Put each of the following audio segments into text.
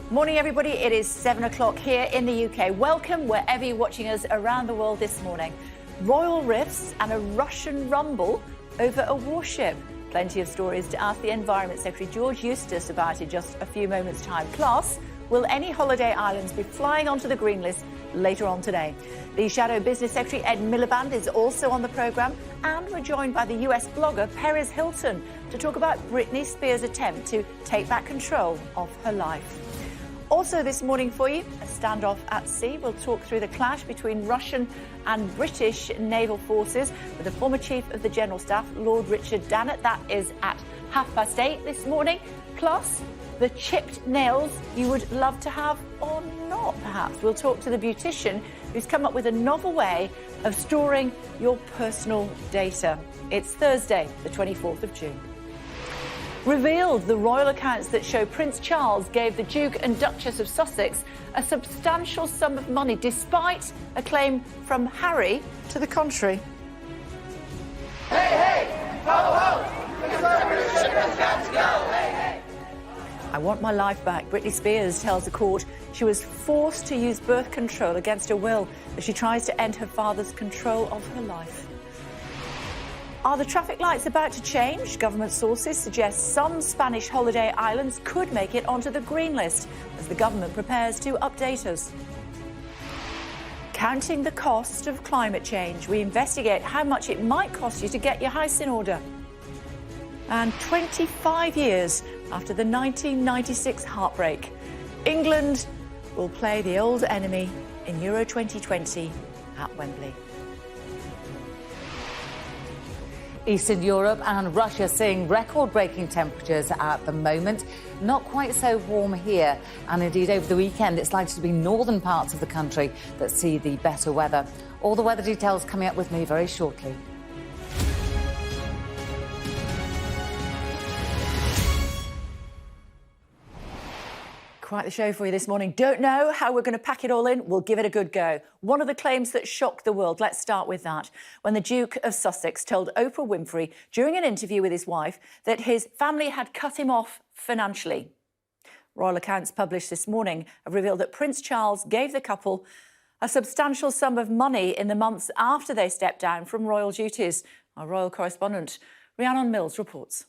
Morning, everybody. It is 7 o'clock here in the UK. Welcome wherever you're watching us around the world this morning. Royal rifts and a Russian rumble over a warship. Plenty of stories to ask the Environment Secretary George Eustice about in just a few moments' time. Plus, will any holiday islands be flying onto the green list later on today? The Shadow Business Secretary Ed Miliband is also on the programme, and we're joined by the US blogger Perez Hilton to talk about Britney Spears' attempt to take back control of her life. Also this morning for you, a standoff at sea. We'll talk through the clash between Russian and British naval forces with the former Chief of the General Staff, Lord Richard Dannett. That is at 8:30 this morning. Plus, the chipped nails you would love to have or not, perhaps. We'll talk to the beautician who's come up with a novel way of storing your personal data. It's Thursday, the 24th of June. Revealed the royal accounts that show Prince Charles gave the Duke and Duchess of Sussex a substantial sum of money, despite a claim from Harry to the contrary. Hey, hey, ho, ho, the conservatorship has got to go, hey, hey. I want my life back. Britney Spears tells the court she was forced to use birth control against her will as she tries to end her father's control of her life. Are the traffic lights about to change? Government sources suggest some Spanish holiday islands could make it onto the green list as the government prepares to update us. Counting the cost of climate change, we investigate how much it might cost you to get your house in order. And 25 years after the 1996 heartbreak, England will play the old enemy in Euro 2020 at Wembley. Eastern Europe and Russia seeing record-breaking temperatures at the moment. Not quite so warm here. And indeed, over the weekend, it's likely to be northern parts of the country that see the better weather. All the weather details coming up with me very shortly. Quite the show for you this morning. Don't know how we're going to pack it all in? We'll give it a good go. One of the claims that shocked the world, let's start with that, when the Duke of Sussex told Oprah Winfrey during an interview with his wife that his family had cut him off financially. Royal accounts published this morning have revealed that Prince Charles gave the couple a substantial sum of money in the months after they stepped down from royal duties. Our royal correspondent, Rhiannon Mills, reports.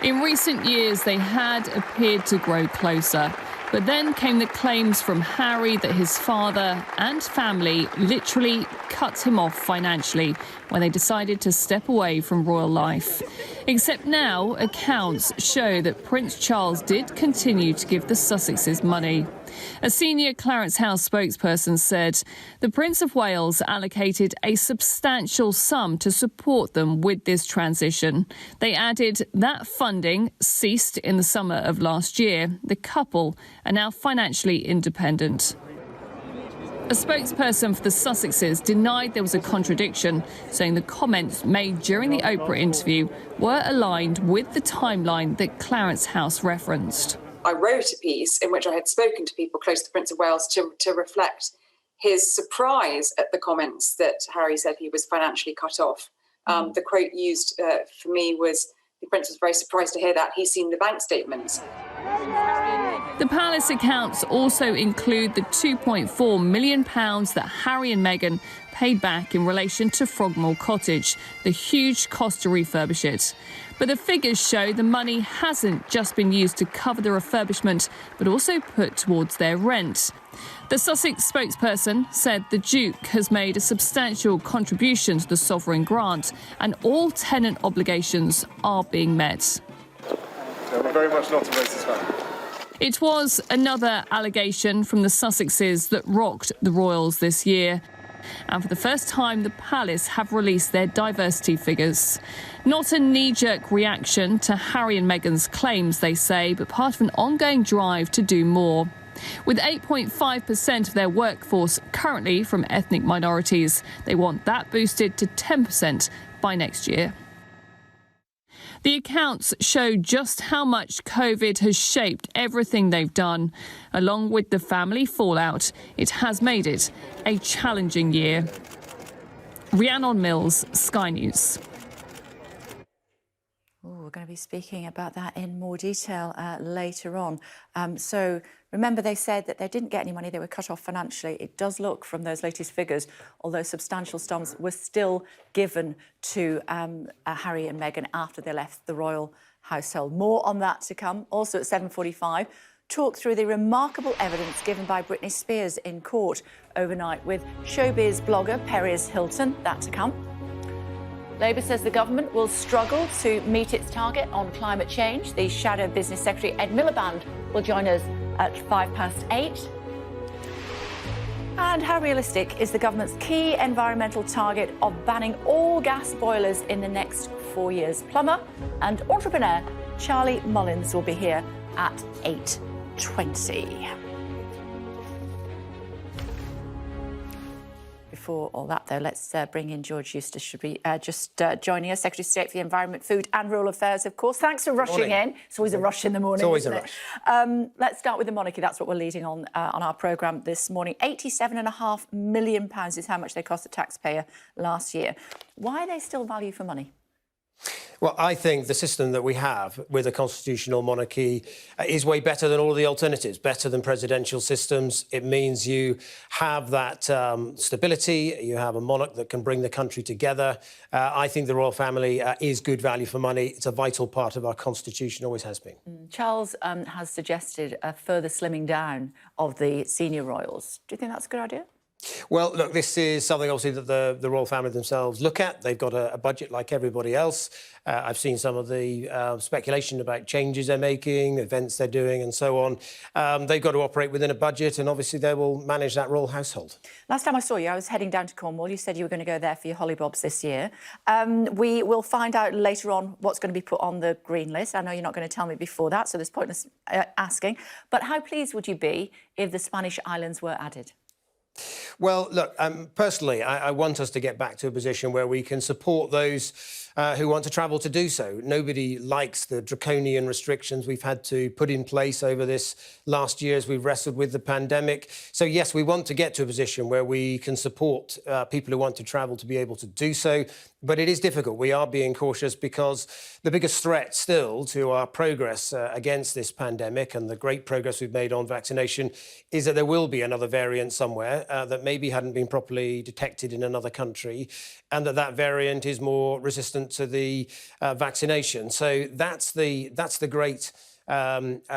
In recent years, they had appeared to grow closer. But then came the claims from Harry that his father and family literally cut him off financially when they decided to step away from royal life. Except now, accounts show that Prince Charles did continue to give the Sussexes money. A senior Clarence House spokesperson said the Prince of Wales allocated a substantial sum to support them with this transition. They added that funding ceased in the summer of last year. The couple are now financially independent. A spokesperson for the Sussexes denied there was a contradiction, saying the comments made during the Oprah interview were aligned with the timeline that Clarence House referenced. I wrote a piece in which I had spoken to people close to the Prince of Wales to reflect his surprise at the comments that Harry said he was financially cut off. The quote used for me was, the Prince was very surprised to hear that. He's seen the bank statements. The palace accounts also include the £2.4 million that Harry and Meghan paid back in relation to Frogmore Cottage, the huge cost to refurbish it. But the figures show the money hasn't just been used to cover the refurbishment, but also put towards their rent. The Sussex spokesperson said the Duke has made a substantial contribution to the sovereign grant and all tenant obligations are being met. So we're very much not a racist family. It was another allegation from the Sussexes that rocked the royals this year. And for the first time, the palace have released their diversity figures. Not a knee-jerk reaction to Harry and Meghan's claims, they say, but part of an ongoing drive to do more. With 8.5% of their workforce currently from ethnic minorities, they want that boosted to 10% by next year. The accounts show just how much COVID has shaped everything they've done. Along with the family fallout, it has made it a challenging year. Rhiannon Mills, Sky News. we're going to be speaking about that in more detail later on. So remember, they said that they didn't get any money, they were cut off financially. It does look from those latest figures, although substantial sums were still given to Harry and Meghan after they left the royal household. More on that to come. Also at 7:45, talk through the remarkable evidence given by Britney Spears in court overnight with showbiz blogger Perez Hilton. That to come. Labour says the government will struggle to meet its target on climate change. The Shadow Business Secretary Ed Miliband will join us at 8:05. And how realistic is the government's key environmental target of banning all gas boilers in the next 4 years? Plumber and entrepreneur Charlie Mullins will be here at 8:20. Before all that, though, let's bring in George Eustice, should be just joining us, Secretary of State for the Environment, Food and Rural Affairs, of course. Thanks for rushing in. It's always a rush in the morning. It's always a rush. Let's start with the monarchy. That's what we're leading on our programme this morning. £87.5 million is how much they cost the taxpayer last year. Why are they still value for money? Well, I think the system that we have with a constitutional monarchy is way better than all of the alternatives, better than presidential systems. It means you have that stability, you have a monarch that can bring the country together. I think the royal family is good value for money. It's a vital part of our constitution, always has been. Charles has suggested a further slimming down of the senior royals. Do you think that's a good idea? Well, look, this is something, obviously, that the royal family themselves look at. They've got a budget like everybody else. I've seen some of the speculation about changes they're making, events they're doing and so on. They've got to operate within a budget and, obviously, they will manage that royal household. Last time I saw you, I was heading down to Cornwall. You said you were going to go there for your hollybobs this year. We will find out later on what's going to be put on the green list. I know you're not going to tell me before that, so there's pointless asking. But how pleased would you be if the Spanish islands were added? Well, look, personally, I want us to get back to a position where we can support those who want to travel to do so. Nobody likes the draconian restrictions we've had to put in place over this last year as we've wrestled with the pandemic. So, yes, we want to get to a position where we can support people who want to travel to be able to do so. But it is difficult. We are being cautious because the biggest threat still to our progress against this pandemic and the great progress we've made on vaccination is that there will be another variant somewhere that maybe hadn't been properly detected in another country, and that variant is more resistant to the vaccination. So that's the great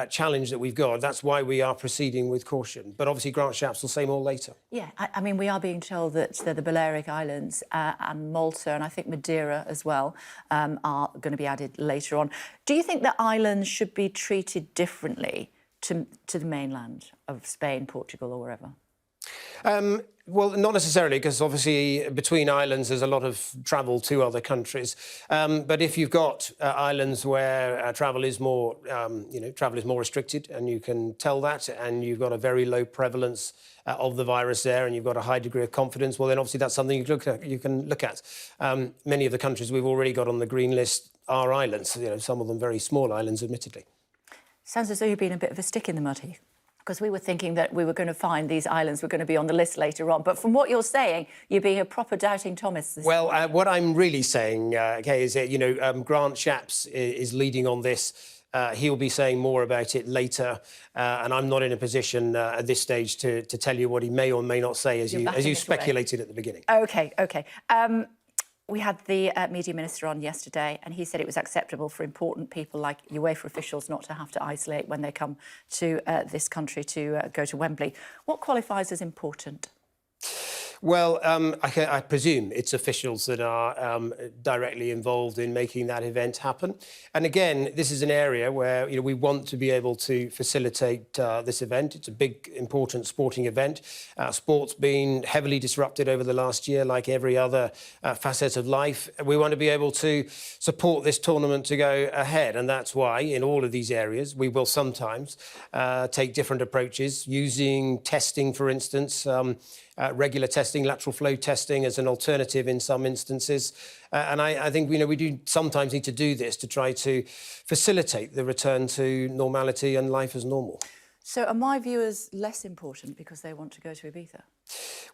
challenge that we've got. That's why we are proceeding with caution. But obviously, Grant Shapps will say more later. Yeah, I mean, we are being told that the Balearic Islands and Malta and I think Madeira as well are going to be added later on. Do you think that islands should be treated differently to the mainland of Spain, Portugal or wherever? Well, not necessarily, because obviously between islands there's a lot of travel to other countries. But if you've got islands where travel is more, travel is more restricted, and you can tell that, and you've got a very low prevalence of the virus there, and you've got a high degree of confidence, well, then obviously that's something you can look at. Many of the countries we've already got on the green list are islands. Some of them very small islands, admittedly. Sounds as though you've been a bit of a stick in the mud here. Because we were thinking that we were going to find these islands were going to be on the list later on. But from what you're saying, you're being a proper doubting Thomas. Well, what I'm really saying, Kay, is that, Grant Shapps is leading on this. He'll be saying more about it later. And I'm not in a position at this stage to tell you what he may or may not say, as you speculated at the beginning. OK. We had the media minister on yesterday, and he said it was acceptable for important people like UEFA officials not to have to isolate when they come to this country to go to Wembley. What qualifies as important? Well, I presume it's officials that are directly involved in making that event happen. And again, this is an area where we want to be able to facilitate this event. It's a big, important sporting event. Sport's been heavily disrupted over the last year, like every other facet of life. We want to be able to support this tournament to go ahead. And that's why, in all of these areas, we will sometimes take different approaches, using testing, for instance, regular testing, lateral flow testing as an alternative in some instances. And I think we do sometimes need to do this to try to facilitate the return to normality and life as normal. So are my viewers less important because they want to go to Ibiza?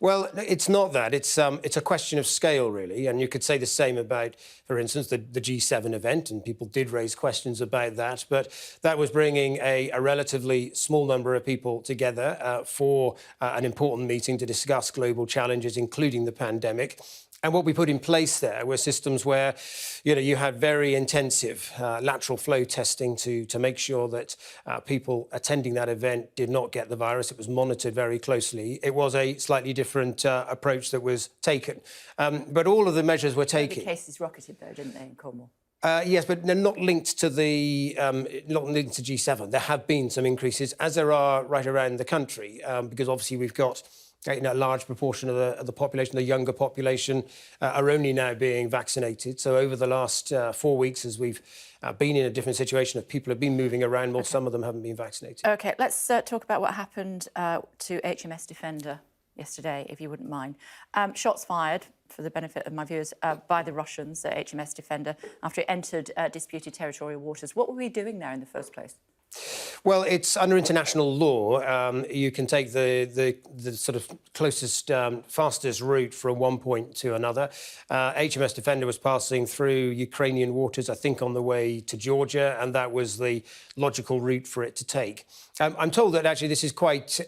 Well, it's not that. It's a question of scale, really. And you could say the same about, for instance, the G7 event, and people did raise questions about that. But that was bringing a relatively small number of people together for an important meeting to discuss global challenges, including the pandemic. And what we put in place there were systems where, you had very intensive lateral flow testing to make sure that people attending that event did not get the virus. It was monitored very closely. It was a slightly different approach that was taken. But all of the measures were taken. The cases rocketed, though, didn't they, in Cornwall? Yes, but they're not linked to not linked to G7. There have been some increases, as there are right around the country, because obviously we've got a large proportion of the population, the younger population, are only now being vaccinated. So over the last 4 weeks, as we've been in a different situation, if people have been moving around more, some of them haven't been vaccinated. OK, let's talk about what happened to HMS Defender yesterday, if you wouldn't mind. Shots fired, for the benefit of my viewers, by the Russians at HMS Defender after it entered disputed territorial waters. What were we doing there in the first place? Well, it's under international law. You can take the sort of closest, fastest route from one point to another. HMS Defender was passing through Ukrainian waters, I think, on the way to Georgia, and that was the logical route for it to take. I'm told that actually this is quite.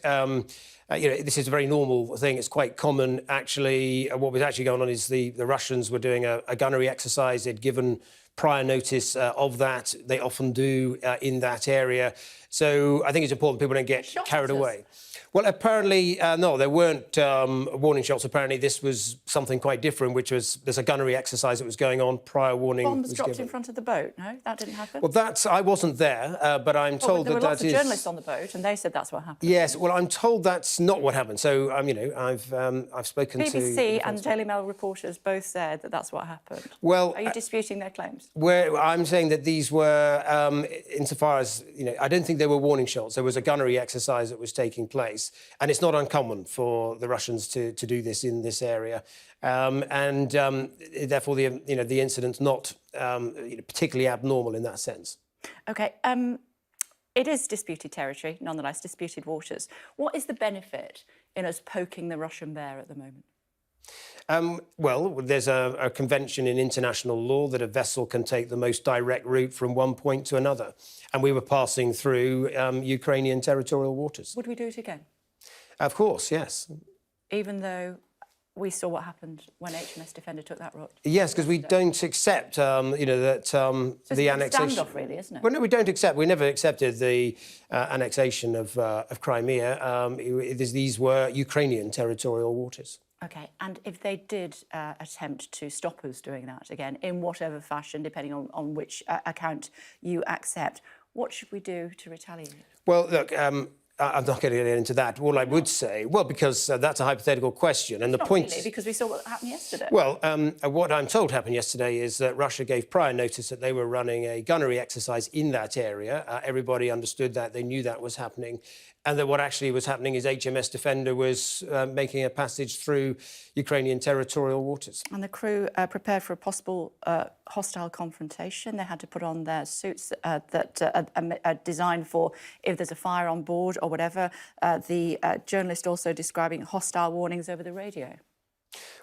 This is a very normal thing. It's quite common, actually. What was actually going on is the Russians were doing a gunnery exercise. They'd given prior notice of that. They often do in that area. So I think it's important people don't get carried away. Well, apparently, no, there weren't warning shots. Apparently, this was something quite different, which was there's a gunnery exercise that was going on. Prior warning Bombs was dropped given. in front of the boat. No, that didn't happen. Well, I wasn't there, but I'm told there were that lots that of is. journalists on the boat, and they said that's what happened. Yes, well, I'm told that's not what happened. So, I've spoken to BBC and Daily Mail reporters both said that that's what happened. Well, are you disputing their claims? I'm saying that these were, insofar as I don't think they were warning shots. There was a gunnery exercise that was taking place, and it's not uncommon for the Russians to do this in this area, and therefore the incident's not particularly abnormal in that sense. OK. It is disputed territory, nonetheless, disputed waters. What is the benefit in us poking the Russian bear at the moment? Well, there's a convention in international law that a vessel can take the most direct route from one point to another. And we were passing through Ukrainian territorial waters. Would we do it again? Of course, yes. Even though we saw what happened when HMS Defender took that route? Yes, because we don't accept, that the annexation. It's a standoff, really, isn't it? Well, no, we don't accept. We never accepted the annexation of Crimea. These were Ukrainian territorial waters. OK, and if they did attempt to stop us doing that again, in whatever fashion, depending on which account you accept, what should we do to retaliate? Well, look, I'm not going to get into that. All I would say, well, because that's a hypothetical question, and the point really, because we saw what happened yesterday. Well, what I'm told happened yesterday is that Russia gave prior notice that they were running a gunnery exercise in that area. Everybody understood that; they knew that was happening, and that what actually was happening is HMS Defender was making a passage through Ukrainian territorial waters. And the crew prepared for a possible hostile confrontation. They had to put on their suits that are designed for if there's a fire on board or whatever. The journalist also describing hostile warnings over the radio.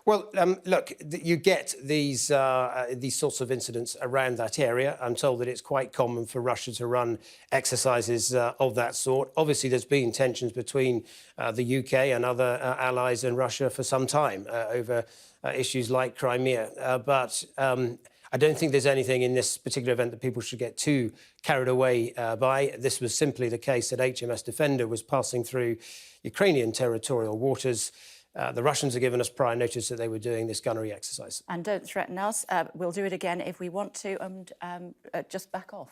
Well, look, you get these sorts of incidents around that area. I'm told that it's quite common for Russia to run exercises of that sort. Obviously, there's been tensions between the UK and other allies and Russia for some time over issues like Crimea. But I don't think there's anything in this particular event that people should get too carried away by. This was simply the case that HMS Defender was passing through Ukrainian territorial waters. The Russians have given us prior notice that they were doing this gunnery exercise. And don't threaten us. We'll do it again if we want to, and just back off.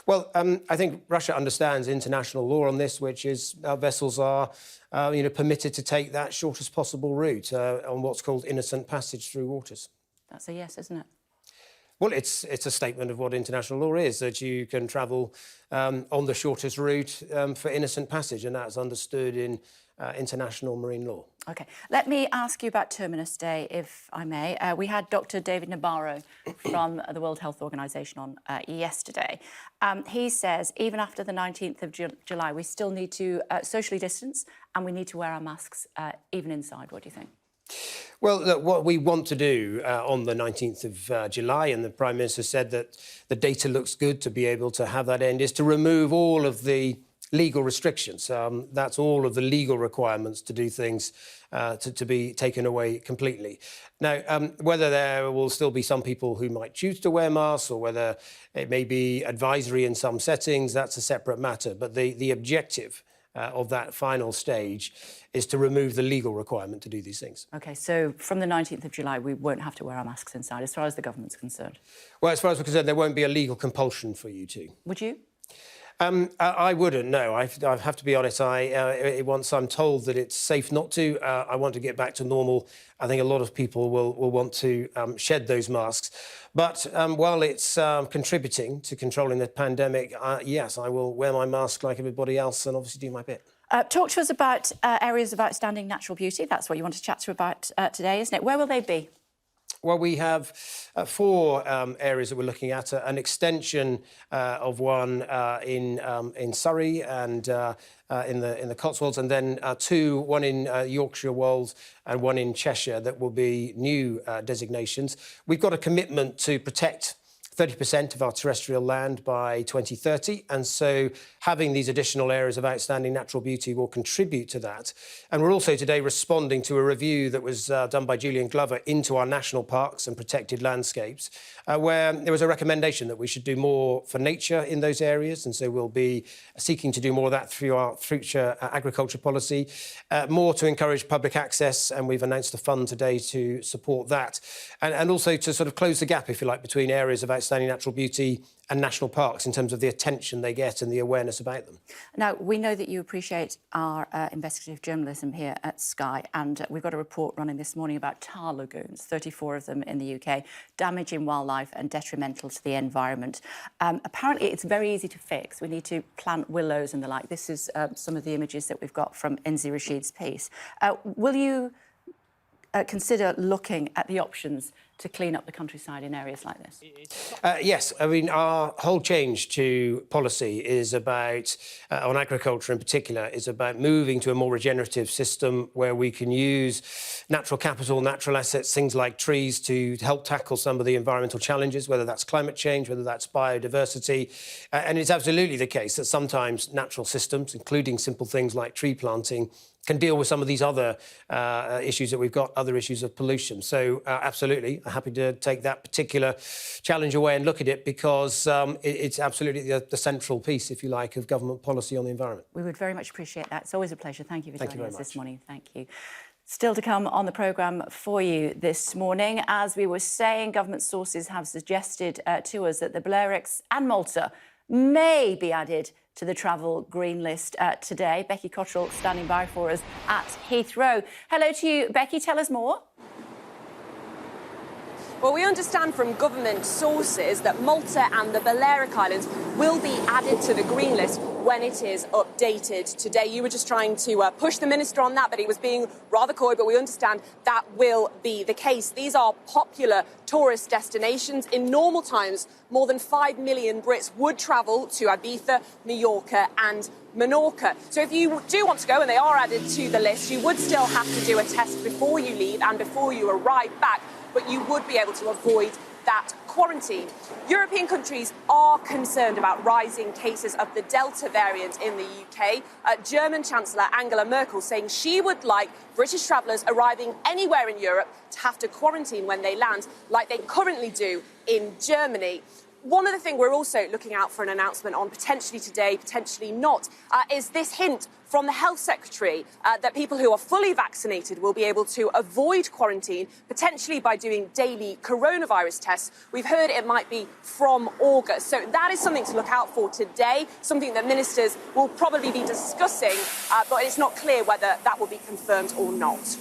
Well, I think Russia understands international law on this, which is our vessels are, permitted to take that shortest possible route on what's called innocent passage through waters. That's a yes, isn't it? Well, it's a statement of what international law is, that you can travel on the shortest route for innocent passage, and that's understood in international marine law. OK. Let me ask you about Terminus Day, if I may. We had Dr. David Nabarro from the World Health Organization on yesterday. He says even after the 19th of July, we still need to socially distance and we need to wear our masks even inside. What do you think? Well, look, what we want to do on the 19th of July, and the Prime Minister said that the data looks good to be able to have that end, is to remove all of the legal restrictions. That's all of the legal requirements to do things to be taken away completely. Now, whether there will still be some people who might choose to wear masks or whether it may be advisory in some settings, that's a separate matter. But the objective of that final stage is to remove the legal requirement to do these things. OK, so from the 19th of July, we won't have to wear our masks inside, as far as the government's concerned? Well, as far as we're concerned, there won't be a legal compulsion for you to. Would you? I wouldn't, no. I have to be honest. Once I'm told that it's safe not to, I want to get back to normal. I think a lot of people will want to shed those masks. But while it's contributing to controlling the pandemic, yes, I will wear my mask like everybody else and obviously do my bit. Talk to us about areas of outstanding natural beauty. That's what you want to chat to about today, isn't it? Where will they be? Well, we have 4 areas that we're looking at. An extension of one in Surrey and in the Cotswolds, and then 2, one in Yorkshire Wolds and one in Cheshire, that will be new designations. We've got a commitment to protect 30% of our terrestrial land by 2030, and so having these additional areas of outstanding natural beauty will contribute to that. And we're also today responding to a review that was done by Julian Glover into our national parks and protected landscapes, where there was a recommendation that we should do more for nature in those areas, and so we'll be seeking to do more of that through our future agriculture policy, more to encourage public access, and we've announced a fund today to support that, and also to sort of close the gap, if you like, between areas of outstanding natural beauty and national parks in terms of the attention they get and the awareness about them. Now, we know that you appreciate our investigative journalism here at Sky, and we've got a report running this morning about tar lagoons, 34 of them in the UK, damaging wildlife and detrimental to the environment. Apparently, it's very easy to fix. We need to plant willows and the like. This is some of the images that we've got from Inzi Rashid's piece. Will you consider looking at the options to clean up the countryside in areas like this? Yes. I mean, our whole change to policy is about, on agriculture in particular, is about moving to a more regenerative system where we can use natural capital, natural assets, things like trees, to help tackle some of the environmental challenges, whether that's climate change, whether that's biodiversity. And it's absolutely the case that sometimes natural systems, including simple things like tree planting, can deal with some of these other issues that we've got, other issues of pollution. So, absolutely, I'm happy to take that particular challenge away and look at it, because it's absolutely the central piece, if you like, of government policy on the environment. We would very much appreciate that. It's always a pleasure. Thank you for joining us this morning. Thank you. Still to come on the programme for you this morning. As we were saying, government sources have suggested to us that the Balearics and Malta may be added to the travel green list today. Becky Cottrell standing by for us at Heathrow. Hello to you, Becky. Tell us more. Well, we understand from government sources that Malta and the Balearic Islands will be added to the green list when it is updated today. You were just trying to push the minister on that, but he was being rather coy, but we understand that will be the case. These are popular tourist destinations. In normal times, more than 5 million Brits would travel to Ibiza, Mallorca and Menorca. So if you do want to go and they are added to the list, you would still have to do a test before you leave and before you arrive back, but you would be able to avoid that quarantine. European countries are concerned about rising cases of the Delta variant in the UK. German Chancellor Angela Merkel saying she would like British travellers arriving anywhere in Europe to have to quarantine when they land, like they currently do in Germany. One of the things we're also looking out for an announcement on, potentially today, potentially not, is this hint from the Health Secretary that people who are fully vaccinated will be able to avoid quarantine, potentially by doing daily coronavirus tests. We've heard it might be from August. So that is something to look out for today, something that ministers will probably be discussing, but it's not clear whether that will be confirmed or not.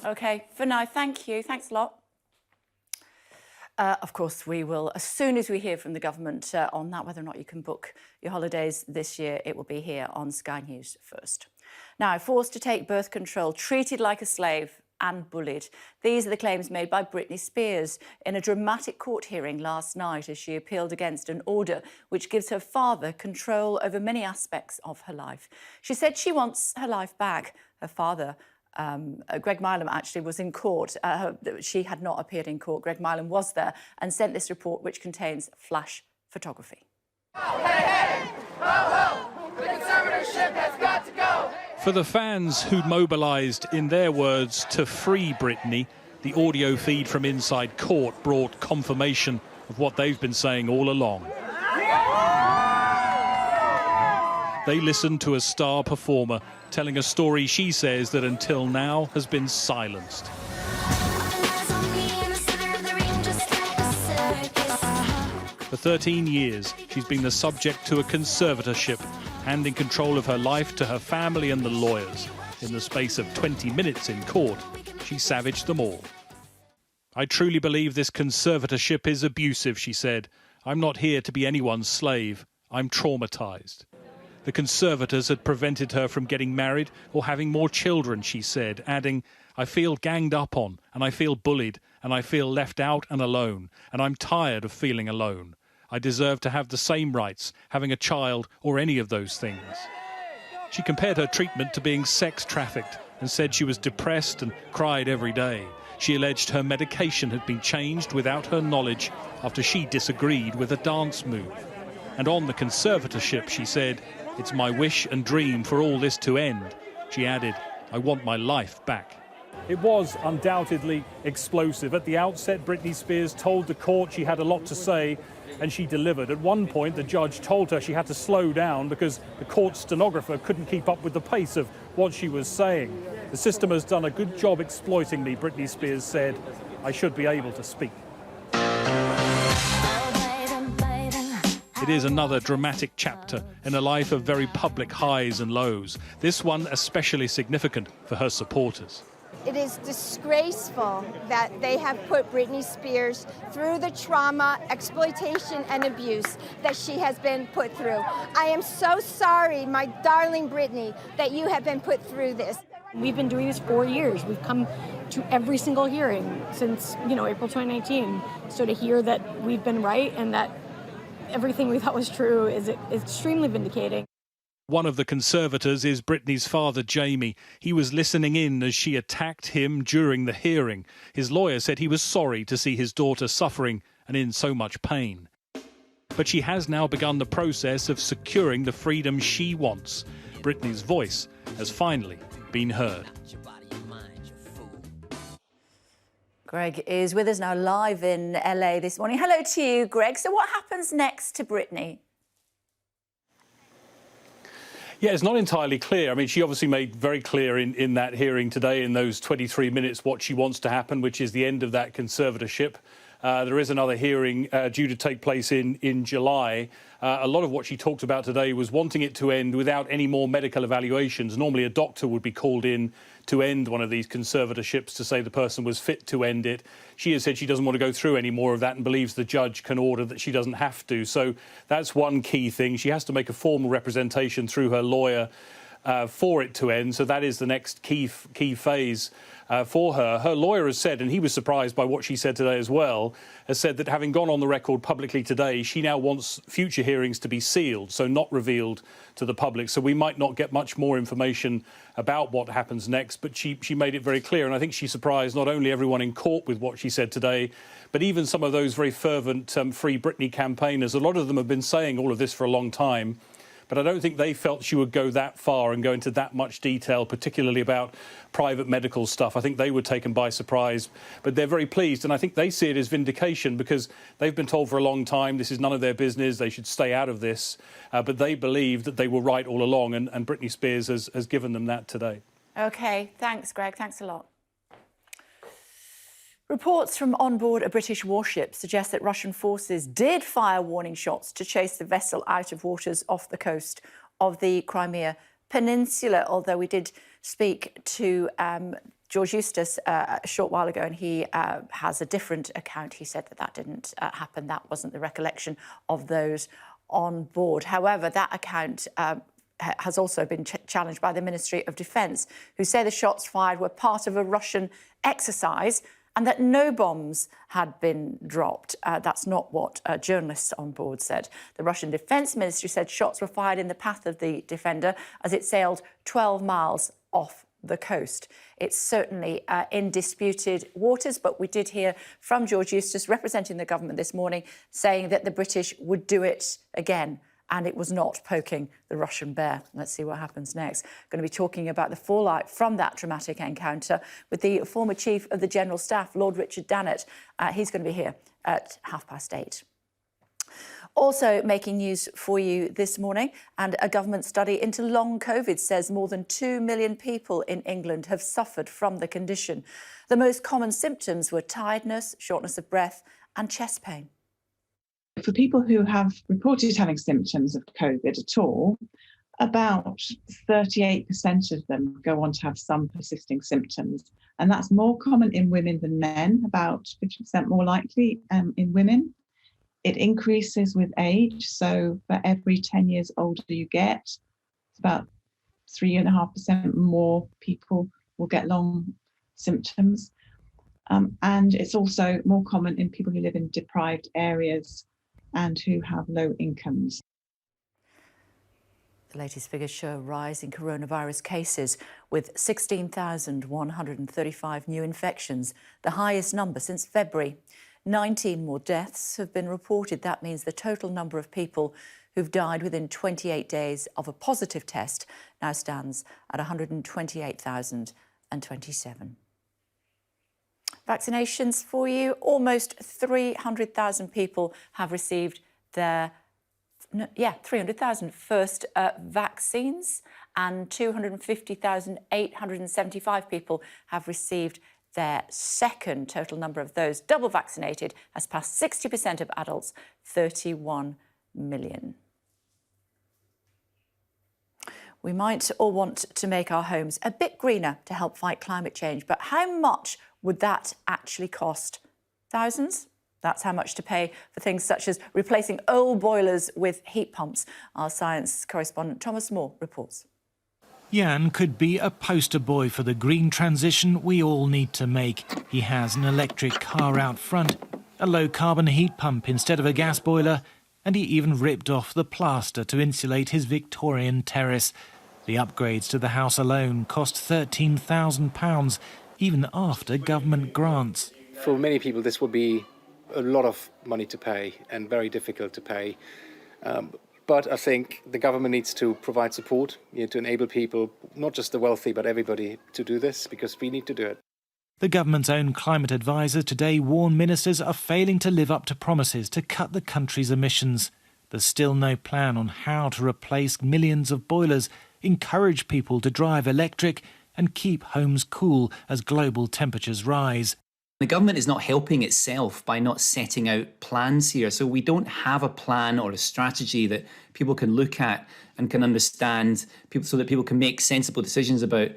OK, for now, thank you. Thanks a lot. Of course, we will. As soon as we hear from the government on that, whether or not you can book your holidays this year, it will be here on Sky News first. Now, forced to take birth control, treated like a slave and bullied. These are the claims made by Britney Spears in a dramatic court hearing last night as she appealed against an order which gives her father control over many aspects of her life. She said she wants her life back. Her father, Greg Milam, actually was in court. She had not appeared in court. Greg Milam was there and sent this report, which contains flash photography. Hey, hey! Ho, ho! The conservatorship has got to go! For the fans who'd mobilised, in their words, to free Britney, the audio feed from inside court brought confirmation of what they've been saying all along. They listened to a star performer telling a story she says that until now has been silenced. For 13 years, she's been the subject to a conservatorship, handing control of her life to her family and the lawyers. In the space of 20 minutes in court, she savaged them all. I truly believe this conservatorship is abusive, she said. I'm not here to be anyone's slave. I'm traumatised. The conservators had prevented her from getting married or having more children, she said, adding, I feel ganged up on, and I feel bullied, and I feel left out and alone, and I'm tired of feeling alone. I deserve to have the same rights, having a child or any of those things. She compared her treatment to being sex trafficked and said she was depressed and cried every day. She alleged her medication had been changed without her knowledge after she disagreed with a dance move. And on the conservatorship, she said, it's my wish and dream for all this to end. She added, I want my life back. It was undoubtedly explosive. At the outset, Britney Spears told the court she had a lot to say, and she delivered. At one point, the judge told her she had to slow down because the court stenographer couldn't keep up with the pace of what she was saying. The system has done a good job exploiting me, Britney Spears said. I should be able to speak. It is another dramatic chapter in a life of very public highs and lows. This one especially significant for her supporters. It is disgraceful that they have put Britney Spears through the trauma, exploitation, and abuse that she has been put through. I am so sorry, my darling Britney, that you have been put through this. We've been doing this 4 years. We've come to every single hearing since, April 2019. So to hear that we've been right and that everything we thought was true is extremely vindicating. One of the conservators is Britney's father, Jamie. He was listening in as she attacked him during the hearing. His lawyer said he was sorry to see his daughter suffering and in so much pain. But she has now begun the process of securing the freedom she wants. Britney's voice has finally been heard. Greg is with us now live in LA this morning. Hello to you, Greg. So what happens next to Britney? Yeah, it's not entirely clear. I mean, she obviously made very clear in that hearing today, in those 23 minutes, what she wants to happen, which is the end of that conservatorship. There is another hearing due to take place in July. A lot of what she talked about today was wanting it to end without any more medical evaluations. Normally a doctor would be called in to end one of these conservatorships to say the person was fit to end it. She has said she doesn't want to go through any more of that and believes the judge can order that she doesn't have to. So that's one key thing. She has to make a formal representation through her lawyer for it to end. So that is the next key phase for her. Her lawyer has said, and he was surprised by what she said today as well, has said that having gone on the record publicly today, she now wants future hearings to be sealed, so not revealed to the public. So we might not get much more information about what happens next, but she made it very clear. And I think she surprised not only everyone in court with what she said today, but even some of those very fervent Free Britney campaigners. A lot of them have been saying all of this for a long time. But I don't think they felt she would go that far and go into that much detail, particularly about private medical stuff. I think they were taken by surprise, but they're very pleased. And I think they see it as vindication because they've been told for a long time this is none of their business, they should stay out of this. But they believe that they were right all along, and Britney Spears has given them that today. OK, thanks, Greg. Thanks a lot. Reports from on board a British warship suggest that Russian forces did fire warning shots to chase the vessel out of waters off the coast of the Crimea Peninsula, although we did speak to George Eustice a short while ago, and he has a different account. He said that didn't happen. That wasn't the recollection of those on board. However, that account has also been challenged by the Ministry of Defence, who say the shots fired were part of a Russian exercise and that no bombs had been dropped. That's not what journalists on board said. The Russian Defence Ministry said shots were fired in the path of the Defender as it sailed 12 miles off the coast. It's certainly in disputed waters, but we did hear from George Eustice, representing the government this morning, saying that the British would do it again, and it was not poking the Russian bear. Let's see what happens next. Going to be talking about the fallout from that dramatic encounter with the former Chief of the General Staff, Lord Richard Dannett. He's going to be here at 8:30. Also making news for you this morning, and a government study into long COVID says more than 2 million people in England have suffered from the condition. The most common symptoms were tiredness, shortness of breath and chest pain. For people who have reported having symptoms of COVID at all, about 38% of them go on to have some persisting symptoms. And that's more common in women than men, about 50% more likely in women. It increases with age. So for every 10 years older you get, it's about 3.5% more people will get long symptoms. And it's also more common in people who live in deprived areas and who have low incomes. The latest figures show a rise in coronavirus cases, with 16,135 new infections, the highest number since February. 19 more deaths have been reported. That means the total number of people who've died within 28 days of a positive test now stands at 128,027. Vaccinations for you. Almost 300,000 people have received their 300,000 first vaccines, and 250,875 people have received their second. Total number of those double vaccinated has passed 60% of adults, 31 million. We might all want to make our homes a bit greener to help fight climate change, but how much would that actually cost? Thousands? That's how much to pay for things such as replacing old boilers with heat pumps. Our science correspondent Thomas Moore reports. Jan could be a poster boy for the green transition we all need to make. He has an electric car out front, a low-carbon heat pump instead of a gas boiler, and he even ripped off the plaster to insulate his Victorian terrace. The upgrades to the house alone cost £13,000, even after government grants. For many people, this will be a lot of money to pay and very difficult to pay. But I think the government needs to provide support to enable people, not just the wealthy, but everybody, to do this, because we need to do it. The government's own climate advisers today warn ministers are failing to live up to promises to cut the country's emissions. There's still no plan on how to replace millions of boilers, encourage people to drive electric and keep homes cool as global temperatures rise. The government is not helping itself by not setting out plans here. So we don't have a plan or a strategy that people can look at and can understand, so that people can make sensible decisions about,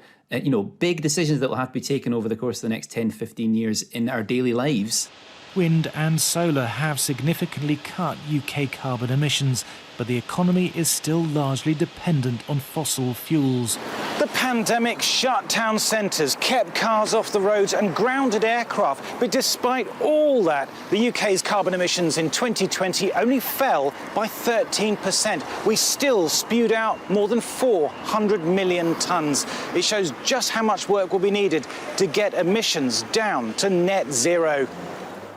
big decisions that will have to be taken over the course of the next 10, 15 years in our daily lives. Wind and solar have significantly cut UK carbon emissions, but the economy is still largely dependent on fossil fuels. The pandemic shut town centres, kept cars off the roads and grounded aircraft. But despite all that, the UK's carbon emissions in 2020 only fell by 13%. We still spewed out more than 400 million tonnes. It shows just how much work will be needed to get emissions down to net zero.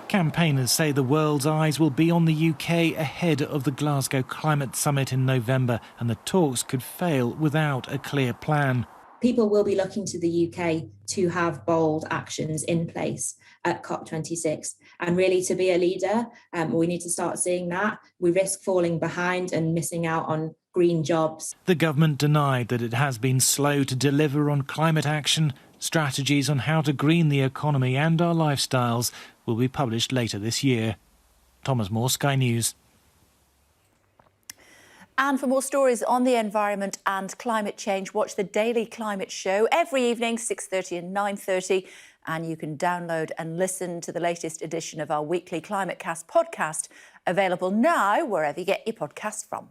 Campaigners say the world's eyes will be on the UK ahead of the Glasgow Climate Summit in November, and the talks could fail without a clear plan. People will be looking to the UK to have bold actions in place at COP26. And really, to be a leader, we need to start seeing that. We risk falling behind and missing out on green jobs. The government denied that it has been slow to deliver on climate action. Strategies on how to green the economy and our lifestyles will be published later this year. Thomas Moore, Sky News. And for more stories on the environment and climate change, watch the Daily Climate Show every evening, 6:30 and 9:30. And you can download and listen to the latest edition of our weekly Climate Cast podcast, available now wherever you get your podcasts from.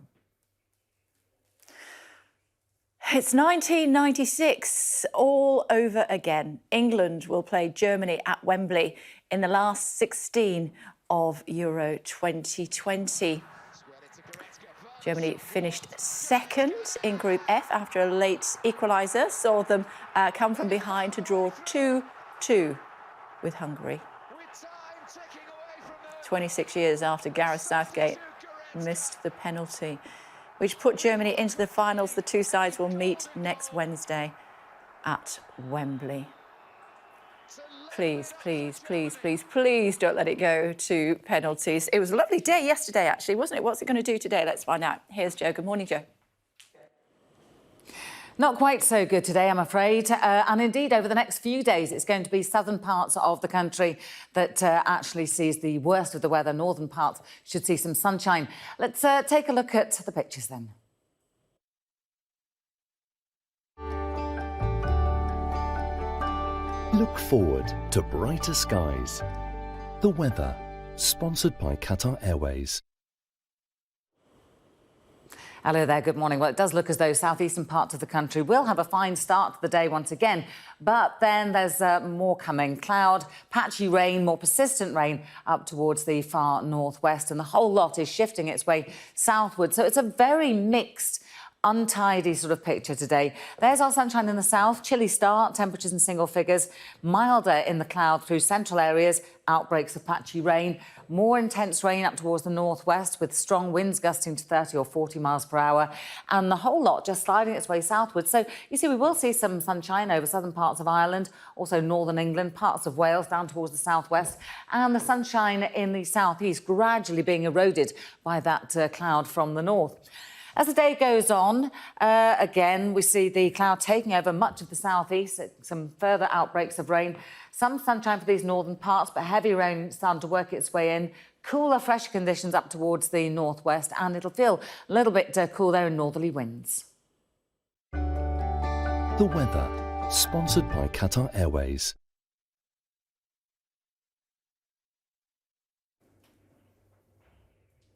It's 1996, all over again. England will play Germany at Wembley in the last 16 of Euro 2020. Germany finished second in Group F after a late equaliser saw them come from behind to draw 2-2 with Hungary. 26 years after Gareth Southgate missed the penalty, which put Germany into the finals. The two sides will meet next Wednesday at Wembley. Please, please, please, please, please don't let it go to penalties. It was a lovely day yesterday, actually, wasn't it? What's it going to do today? Let's find out. Here's Joe. Good morning, Joe. Not quite so good today, I'm afraid. And indeed, over the next few days, it's going to be southern parts of the country that actually sees the worst of the weather. Northern parts should see some sunshine. Let's take a look at the pictures then. Look forward to brighter skies. The weather, sponsored by Qatar Airways. Hello there, good morning. Well, it does look as though southeastern parts of the country will have a fine start to the day once again, but then there's more coming. Cloud, patchy rain, more persistent rain up towards the far northwest, and the whole lot is shifting its way southward. So it's a very mixed, untidy sort of picture today. There's our sunshine in the south, chilly start, temperatures in single figures, milder in the cloud through central areas, outbreaks of patchy rain, more intense rain up towards the northwest with strong winds gusting to 30 or 40 miles per hour, and the whole lot just sliding its way southward. So you see, we will see some sunshine over southern parts of Ireland, also northern England, parts of Wales down towards the southwest, and the sunshine in the southeast gradually being eroded by that cloud from the north. As the day goes on, again, we see the cloud taking over much of the southeast, some further outbreaks of rain, some sunshine for these northern parts, but heavy rain starting to work its way in, cooler, fresher conditions up towards the northwest, and it'll feel a little bit cool there in northerly winds. The weather, sponsored by Qatar Airways.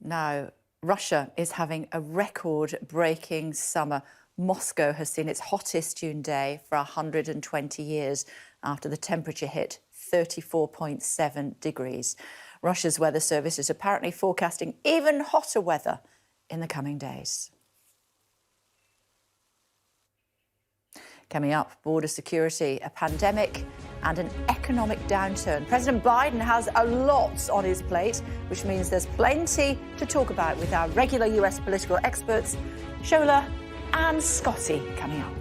Now, Russia is having a record-breaking summer. Moscow has seen its hottest June day for 120 years after the temperature hit 34.7 degrees. Russia's weather service is apparently forecasting even hotter weather in the coming days. Coming up, border security, a pandemic and an economic downturn. President Biden has a lot on his plate, which means there's plenty to talk about with our regular US political experts, Shola and Scotty, coming up.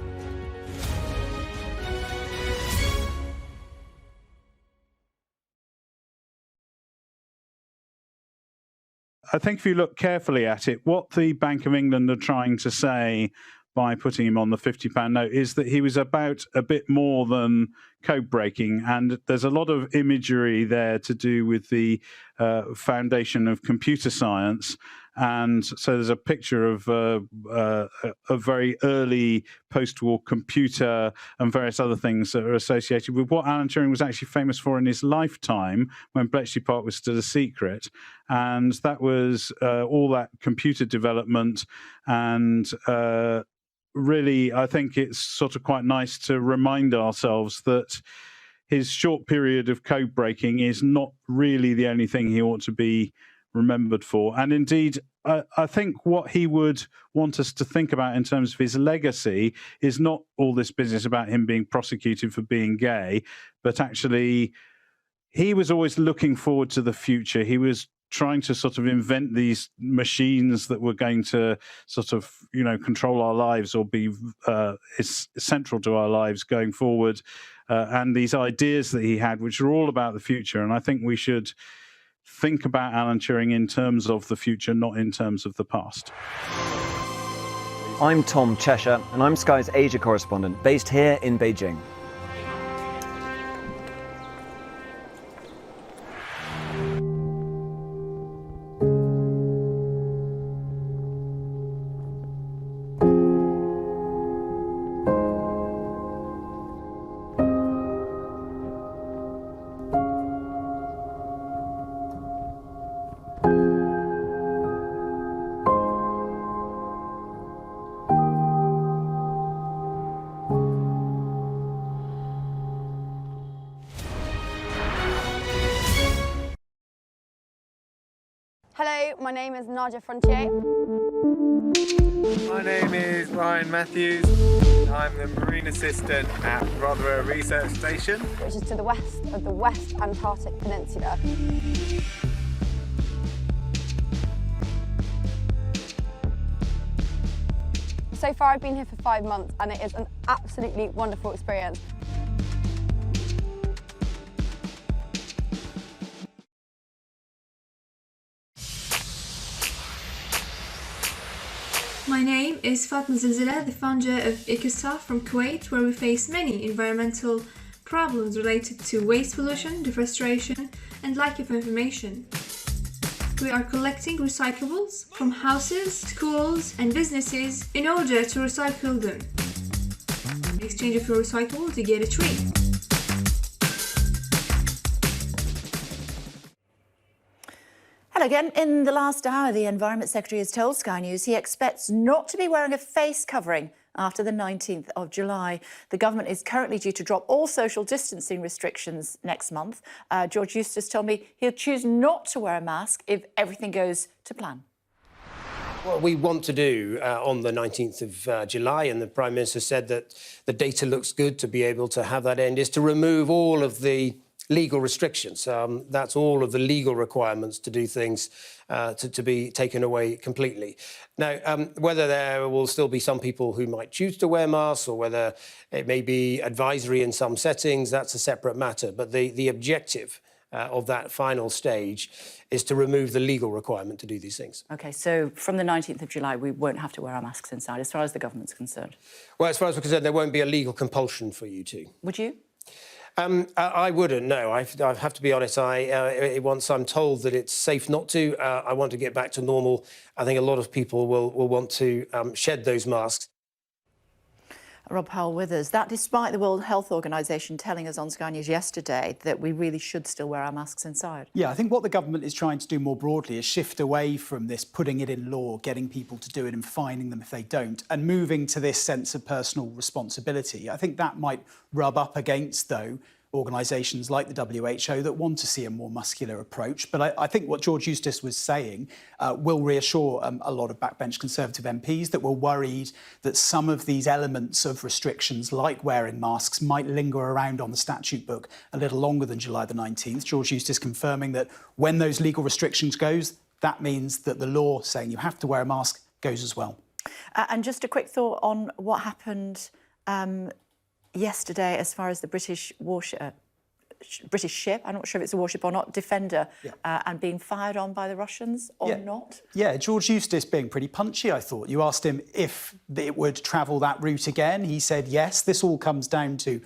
I think if you look carefully at it, what the Bank of England are trying to say by putting him on the £50 note is that he was about a bit more than code breaking, and there's a lot of imagery there to do with the foundation of computer science. And so there's a picture of a very early post-war computer and various other things that are associated with what Alan Turing was actually famous for in his lifetime when Bletchley Park was still a secret. And that was all that computer development. And really, I think it's sort of quite nice to remind ourselves that his short period of code breaking is not really the only thing he ought to be remembered for. And indeed, I think what he would want us to think about in terms of his legacy is not all this business about him being prosecuted for being gay, but actually he was always looking forward to the future. He was trying to sort of invent these machines that were going to sort of, you know, control our lives or be central to our lives going forward. And these ideas that he had, which are all about the future. And I think we should think about Alan Turing in terms of the future, not in terms of the past. I'm Tom Cheshire, and I'm Sky's Asia correspondent, based here in Beijing. my name is Nadia Frontier. My name is Ryan Matthews. I'm the Marine Assistant at Rotherham Research Station, which is to the west of the West Antarctic Peninsula. So far I've been here for 5 months and it is an absolutely wonderful experience. My name is Fatma Zilzila, the founder of EcoStaff from Kuwait, where we face many environmental problems related to waste pollution, deforestation, and lack of information. We are collecting recyclables from houses, schools, and businesses in order to recycle them. In exchange of your recyclables, you get a tree. Hello again. In the last hour, the Environment Secretary has told Sky News he expects not to be wearing a face covering after the 19th of July. The government is currently due to drop all social distancing restrictions next month. George Eustice told me he'll choose not to wear a mask if everything goes to plan. What we want to do on the 19th of July, and the Prime Minister said that the data looks good to be able to have that end, is to remove all of the legal restrictions. That's all of the legal requirements to do things to be taken away completely. Now, whether there will still be some people who might choose to wear masks or whether it may be advisory in some settings, that's a separate matter. But the objective of that final stage is to remove the legal requirement to do these things. OK, so from the 19th of July, we won't have to wear our masks inside, as far as the government's concerned? Well, as far as we're concerned, there won't be a legal compulsion for you to. Would you? I wouldn't, no. I have to be honest. Once I'm told that it's safe not to, I want to get back to normal. I think a lot of people will want to shed those masks. Rob Powell-Withers, that despite the World Health Organization telling us on Sky News yesterday that we really should still wear our masks inside. Yeah, I think what the government is trying to do more broadly is shift away from this putting it in law, getting people to do it and fining them if they don't, and moving to this sense of personal responsibility. I think that might rub up against, though, organisations like the WHO that want to see a more muscular approach. But I think what George Eustice was saying will reassure a lot of backbench Conservative MPs that were worried that some of these elements of restrictions, like wearing masks, might linger around on the statute book a little longer than July the 19th. George Eustice confirming that when those legal restrictions goes, that means that the law saying you have to wear a mask goes as well. And just a quick thought on what happened yesterday as far as the British ship, I'm not sure if it's a warship or not, Defender, and being fired on by the Russians or not? Yeah, George Eustice being pretty punchy, I thought. You asked him if it would travel that route again. He said yes. This all comes down to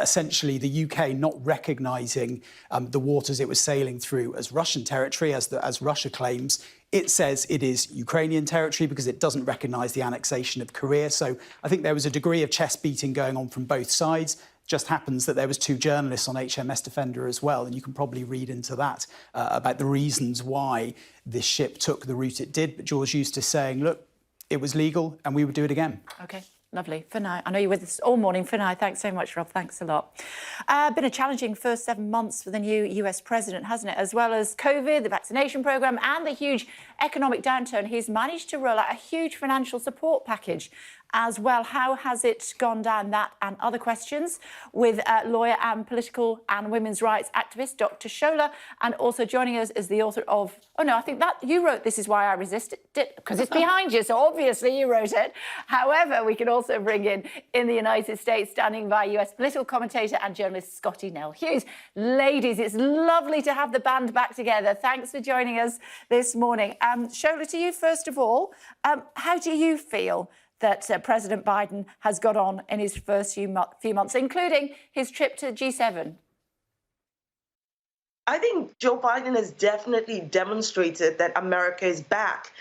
essentially the UK not recognising the waters it was sailing through as Russian territory, as Russia claims. It says it is Ukrainian territory because it doesn't recognise the annexation of Crimea. So I think there was a degree of chest beating going on from both sides. Just happens that there was 2 journalists on HMS Defender as well, and you can probably read into that about the reasons why this ship took the route it did. But George Eustice saying, look, it was legal and we would do it again. OK. Lovely. Finai, I know you're with us all morning. Finai, thanks so much, Rob. Thanks a lot. Been a challenging first 7 months for the new US president, hasn't it? As well as COVID, the vaccination programme and the huge economic downturn, he's managed to roll out a huge financial support package as well. How has it gone down? That and other questions with lawyer and political and women's rights activist Dr. Shola, and also joining us is the author of, oh no, I think that you wrote This Is Why I Resisted It, because it's behind you, so obviously you wrote it. However, we can also bring in the United States, standing by US political commentator and journalist Scotty Nell Hughes. Ladies, it's lovely to have the band back together. Thanks for joining us this morning. Shola, to you first of all, how do you feel that President Biden has got on in his first few months, including his trip to G7? I think Joe Biden has definitely demonstrated that America is back.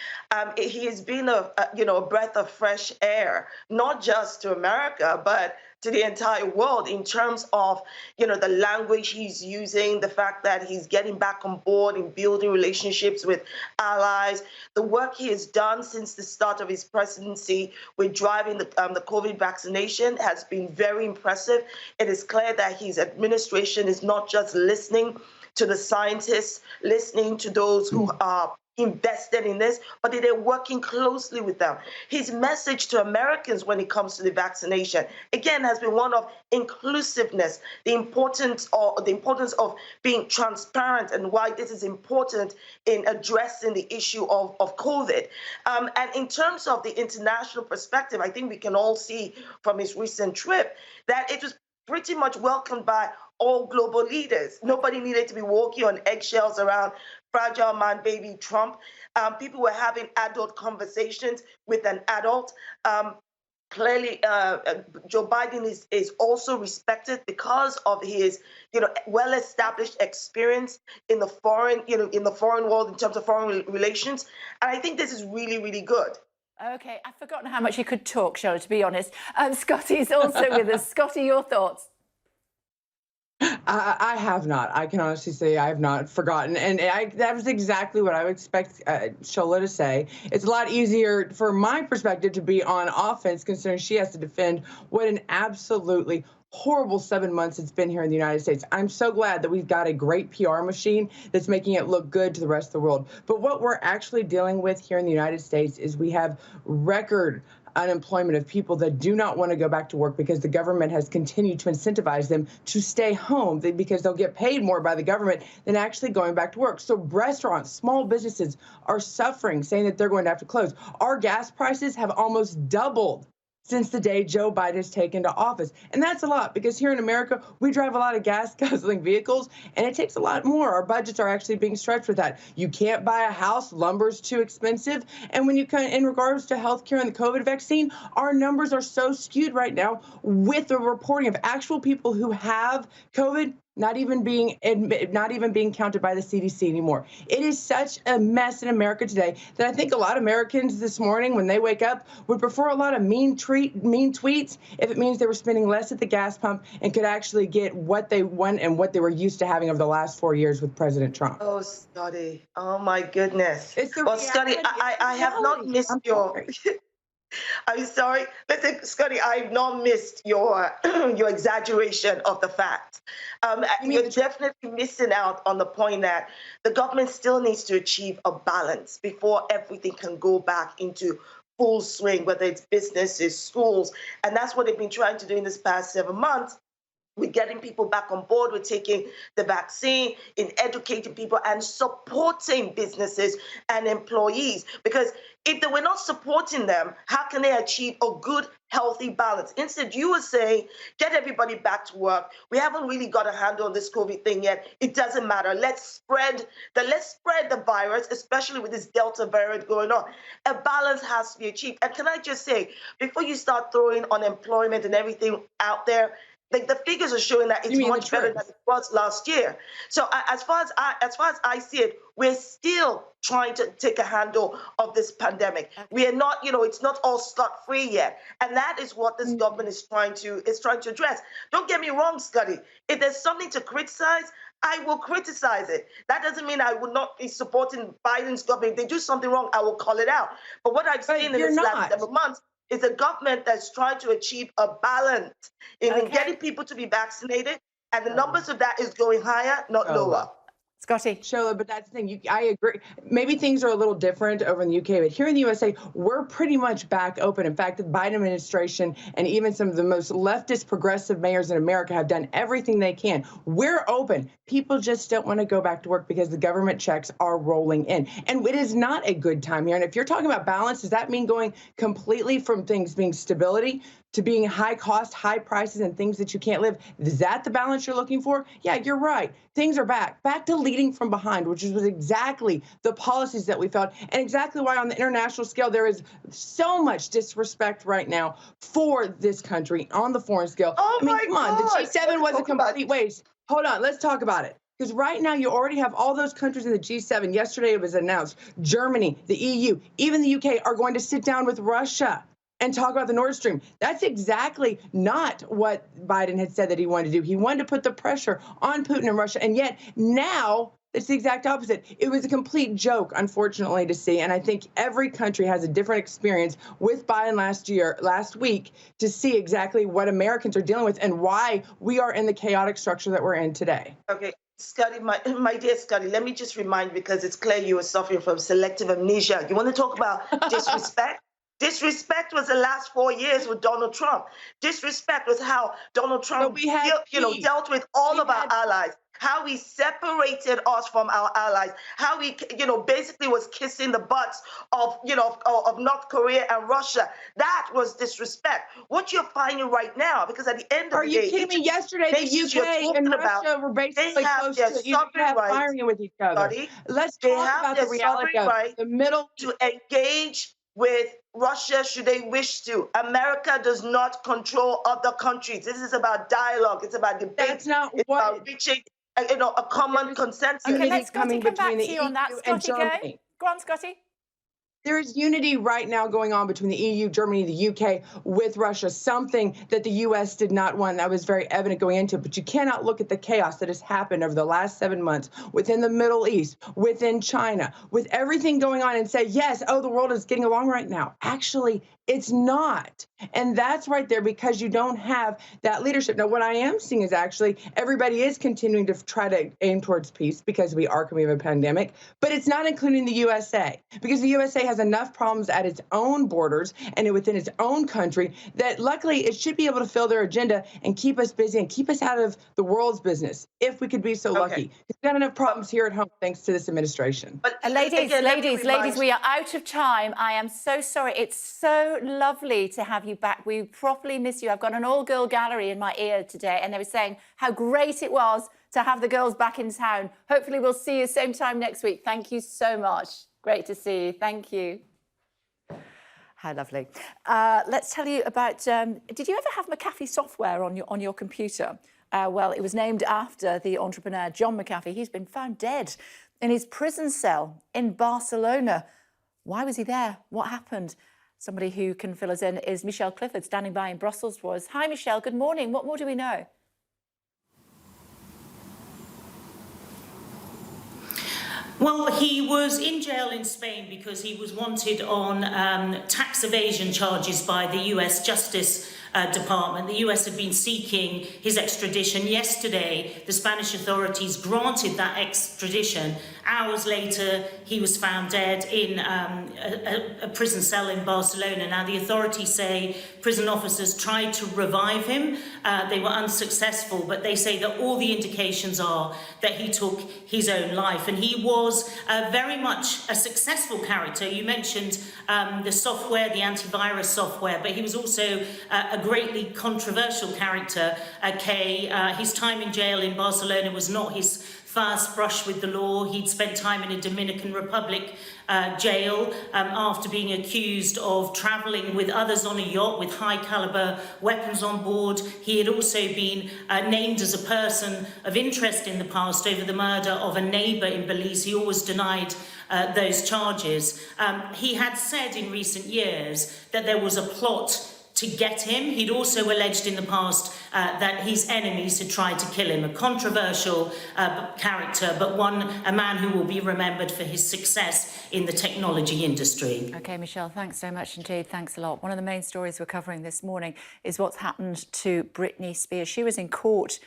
He has been a breath of fresh air, not just to America, but to the entire world in terms of, the language he's using, the fact that he's getting back on board and building relationships with allies, the work he has done since the start of his presidency with driving the COVID vaccination has been very impressive. It is clear that his administration is not just listening to the scientists, listening to those who are invested in this, but they're working closely with them. His message to Americans when it comes to the vaccination, again, has been one of inclusiveness, the importance of being transparent, and why this is important in addressing the issue of COVID. And in terms of the international perspective, I think we can all see from his recent trip that it was pretty much welcomed by all global leaders. Nobody needed to be walking on eggshells around fragile man, baby Trump. People were having adult conversations with an adult. Clearly, Joe Biden is also respected because of his, well-established experience in the foreign, in the foreign world in terms of foreign relations. And I think this is really, really good. OK, I've forgotten how much you could talk, Charlotte, to be honest. Scotty's also with us. Scotty, your thoughts? I have not. I can honestly say I have not forgotten. And that was exactly what I would expect Shola to say. It's a lot easier, from my perspective, to be on offense, considering she has to defend what an absolutely horrible 7 months it's been here in the United States. I'm so glad that we've got a great PR machine that's making it look good to the rest of the world. But what we're actually dealing with here in the United States is we have record unemployment of people that do not want to go back to work because the government has continued to incentivize them to stay home because they'll get paid more by the government than actually going back to work. So restaurants, small businesses are suffering, saying that they're going to have to close. Our gas prices have almost doubled since the day Joe Biden has taken to office. And that's a lot, because here in America, we drive a lot of gas-guzzling vehicles, and it takes a lot more. Our budgets are actually being stretched with that. You can't buy a house. Lumber's too expensive. And when you come in regards to healthcare and the COVID vaccine, our numbers are so skewed right now with the reporting of actual people who have COVID not even being counted by the CDC anymore. It is such a mess in America today that I think a lot of Americans this morning, when they wake up, would prefer a lot of mean tweets if it means they were spending less at the gas pump and could actually get what they want and what they were used to having over the last 4 years with President Trump. Oh, Scotty. Oh, my goodness. Well, Scotty, I have not missed your... I'm sorry. Listen, Scotty, I've not missed your your exaggeration of the facts. You're definitely missing out on the point that the government still needs to achieve a balance before everything can go back into full swing, whether it's businesses, schools. And that's what they've been trying to do in this past 7 months. We're getting people back on board with taking the vaccine, in educating people and supporting businesses and employees. Because if they were not supporting them, how can they achieve a good, healthy balance? Instead, you were saying, get everybody back to work. We haven't really got a handle on this COVID thing yet. It doesn't matter. Let's spread the virus, especially with this Delta variant going on. A balance has to be achieved. And can I just say, before you start throwing unemployment and everything out there, like, the figures are showing that it's much better than it was last year. So as far as I see it, we're still trying to take a handle of this pandemic. We are not, it's not all scot-free yet, and that is what this government is trying to address. Don't get me wrong, Scotty. If there's something to criticize, I will criticize it. That doesn't mean I would not be supporting Biden's government. If they do something wrong, I will call it out. But what I've seen in this last 7 months is a government that's trying to achieve a balance in getting people to be vaccinated, and the numbers of that is going higher, not lower. Scotty. Shola, but that's the thing. I agree. Maybe things are a little different over in the UK, but here in the USA, we're pretty much back open. In fact, the Biden administration and even some of the most leftist progressive mayors in America have done everything they can. We're open. People just don't want to go back to work because the government checks are rolling in. And it is not a good time here. And if you're talking about balance, does that mean going completely from things being stability to being high cost, high prices, and things that you can't live? Is that the balance you're looking for? Yeah, you're right. Things are back to leading from behind, which was exactly the policies that we felt, and exactly why on the international scale there is so much disrespect right now for this country on the foreign scale. Oh, I mean, come on, the G7 was a complete waste. Hold on, let's talk about it. Because right now you already have all those countries in the G7. Yesterday it was announced Germany, the EU, even the UK are going to sit down with Russia and talk about the Nord Stream. That's exactly not what Biden had said that he wanted to do. He wanted to put the pressure on Putin and Russia, and yet now it's the exact opposite. It was a complete joke, unfortunately, to see, and I think every country has a different experience with Biden last week, to see exactly what Americans are dealing with and why we are in the chaotic structure that we're in today. Okay. Scotty, my dear Scotty, let me just remind you, because it's clear you are suffering from selective amnesia. You want to talk about disrespect? Disrespect was the last 4 years with Donald Trump. Disrespect was how Donald Trump, dealt with all of our allies, how he separated us from our allies, how he, basically was kissing the butts of, of North Korea and Russia. That was disrespect. What you're finding right now, because at the end of the day, are you kidding me? Yesterday, the UK and Russia were basically close to firing with each other. Let's talk about the reality of the middle to engage with Russia should they wish to. America does not control other countries. This is about dialogue. It's about debate. That's not it's about reaching, a common consensus. Okay, let's come back between to you on that. Scotty, go on, Scotty. There is unity right now going on between the EU, Germany, the UK, with Russia, something that the U.S. did not want. That was very evident going into it. But you cannot look at the chaos that has happened over the last 7 months within the Middle East, within China, with everything going on and say, yes, the world is getting along right now. Actually, it's not. And that's right there because you don't have that leadership. Now, what I am seeing is actually everybody is continuing to try to aim towards peace because we are coming out of a pandemic, but it's not including the USA because the USA has enough problems at its own borders and within its own country that luckily it should be able to fill their agenda and keep us busy and keep us out of the world's business if we could be so lucky. We've got enough problems here at home thanks to this administration. But ladies, we are out of time. I am so sorry. It's so lovely to have you back. We properly miss you. I've got an all-girl gallery in my ear today, and they were saying how great it was to have the girls back in town. Hopefully we'll see you same time next week. Thank you so much. Great to see you. Thank you. How lovely. Let's tell you about, did you ever have McAfee software on your computer? Well, it was named after the entrepreneur John McAfee. He's been found dead in his prison cell in Barcelona. Why was he there? What happened? Somebody who can fill us in is Michelle Clifford, standing by in Brussels for us. Hi, Michelle. Good morning. What more do we know? Well, he was in jail in Spain because he was wanted on tax evasion charges by the US Justice Department. The US had been seeking his extradition. Yesterday, the Spanish authorities granted that extradition. Hours later, he was found dead in a prison cell in Barcelona. Now, the authorities say prison officers tried to revive him. They were unsuccessful, but they say that all the indications are that he took his own life. And he was very much a successful character. You mentioned the software, the antivirus software, but he was also a greatly controversial character, Kay. His time in jail in Barcelona was not his first brush with the law. He'd spent time in a Dominican Republic jail after being accused of travelling with others on a yacht with high caliber weapons on board. He had also been named as a person of interest in the past over the murder of a neighbour in Belize. He always denied those charges. He had said in recent years that there was a plot to get him. He'd also alleged in the past that his enemies had tried to kill him. A controversial character, but a man who will be remembered for his success in the technology industry. Okay, Michelle, thanks so much indeed. Thanks a lot. One of the main stories we're covering this morning is what's happened to Britney Spears. She was in court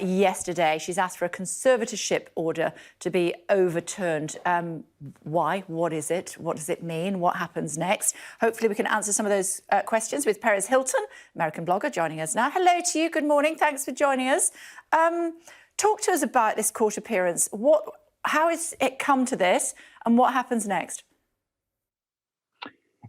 yesterday. She's asked for a conservatorship order to be overturned. Why? What is it? What does it mean? What happens next? Hopefully we can answer some of those questions with Perez Hilton, American blogger, joining us now. Hello to you. Good morning. Thanks for joining us. Talk to us about this court appearance. How has it come to this and what happens next?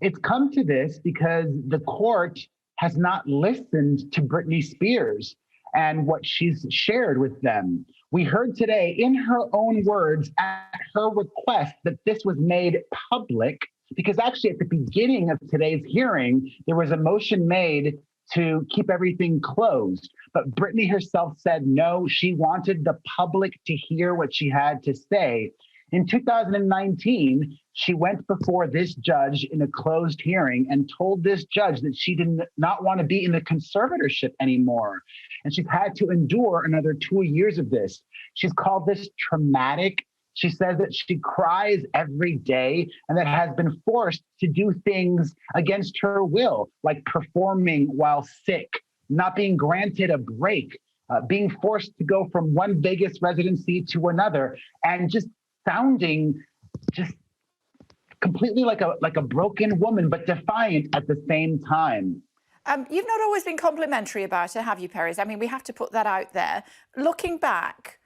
It's come to this because the court has not listened to Britney Spears and what she's shared with them. We heard today, in her own words, at her request, that this was made public, because actually at the beginning of today's hearing, there was a motion made to keep everything closed. But Britney herself said no, she wanted the public to hear what she had to say. In 2019, she went before this judge in a closed hearing and told this judge that she did not want to be in the conservatorship anymore. And she's had to endure another 2 years of this. She's called this traumatic. She says that she cries every day and that has been forced to do things against her will, like performing while sick, not being granted a break. being forced to go from one Vegas residency to another, and just sounding just completely like a broken woman, but defiant at the same time. You've not always been complimentary about her, have you, Perez? I mean, we have to put that out there. Looking back,